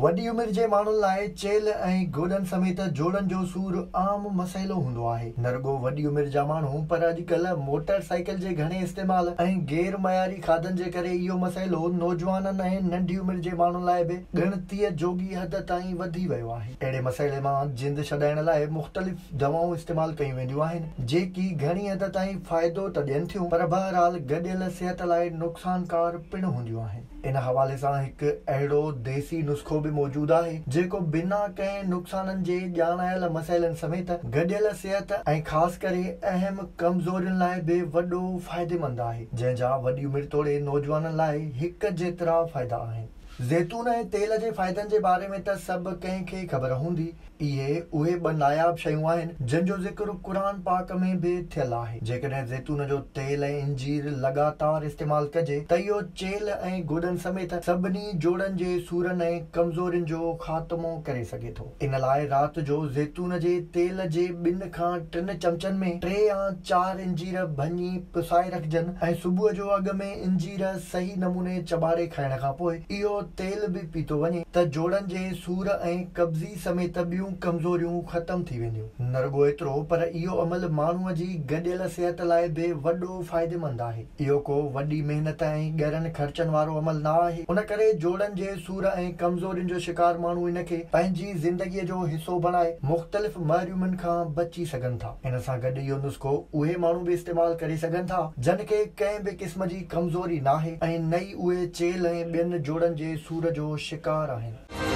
वॾी उमिरि जे माण्हुनि लाइ चेल ऐं गोॾनि समेत जोड़नि जो सूरु आम मसइलो हूंदो आहे। न रुॻो वॾी उमिरि जा माण्हू पर अॼुकल्ह मोटरसाइकिल जे घणे इस्तेमाल ऐं गैर मयारी खाधनि जे करे इहो मसइलो नौजवाननि ऐं नंढी उमिरि जे माण्हुनि लाइ बि गिणतीअ जोगी हद ताईं वधी वियो आहे। अहिड़े मसइले मां जिंद छॾाइण लाइ मुख़्तलिफ़ दवाऊं इस्तेमाल कयूं वेंदियूं आहिनि जेकी घणी हद ताईं फ़ाइदो त ॾियनि थियूं पर बहरहाल गॾियल सिहत लाइ नुक़सानकार पिणु हूंदियूं आहिनि। इन हवाले सां हिकु अहिड़ो देसी नुस्ख़ो बि मौजूदु आहे जेको बिना कंहिं नुक़साननि जे ॼाणायल मसइलनि समेत गॾियल सिहत ऐं ख़ासि करे अहम कमज़ोरियुनि लाइ बि वॾो फ़ाइदेमंद आहे, जंहिंजा वॾी उमिरि तोड़े नौजवाननि लाइ हिक जेतिरा फ़ाइदा आहिनि। ज़ैतून ऐं तेल जे फ़ाइदनि जे बारे में त सभु कंहिंखे ख़बर हूंदी। इहे उहे ॿ नायाब शयूं आहिनि जंहिंजो ज़िक्र क़ुरान पाक में बि थियलु आहे। जेकॾहिं ज़ैतून जो तेल ऐं इंजीर लगातार इस्तेमालु कजे त इहो चेल ऐं गोॾनि समेत सभिनी जोड़नि जे सूरनि ऐं कमज़ोरियुनि जो ख़ात्मो करे सघे थो। इन लाइ राति जो ज़ैतून जे तेल जे 2 खां 3 चमचनि में 3 या 4 इंजीर भञी पुसाए रखजनि ऐं सुबुह जो अॻु में इंजीर सही नमूने चॿारे खाइण खां पोइ इहो तेल बि पीतो वञे त जोड़नि जे सूर ऐं कब्ज़ी समेत ॿियूं कमज़ोरियूं ख़तम थी वेंदियूं। न रुॻो एतिरो पर इहो अमल माण्हूअ जी गॾियल सिहत लाइ बि वॾो फ़ाइदेमंद आहे। इहो को वॾी महिनत ऐं ॻरनि ख़र्चनि वारो अमल न आहे। उन करे जोड़नि जे सूर ऐं कमज़ोरियुनि जो शिकार माण्हू इन खे पंहिंजी ज़िंदगीअ जो हिसो बणाए मुख़्तलिफ़ महरूमियुनि खां बची सघनि था। इन सां गॾु इहो नुस्ख़ो उहे माण्हू बि इस्तेमालु करे सघनि था जिन खे कंहिं बि क़िस्म जी कमज़ोरी नाहे ऐं न ई उहे चेल ऐं ॿियनि जोड़नि जे सूर जो शिकार आहिनि।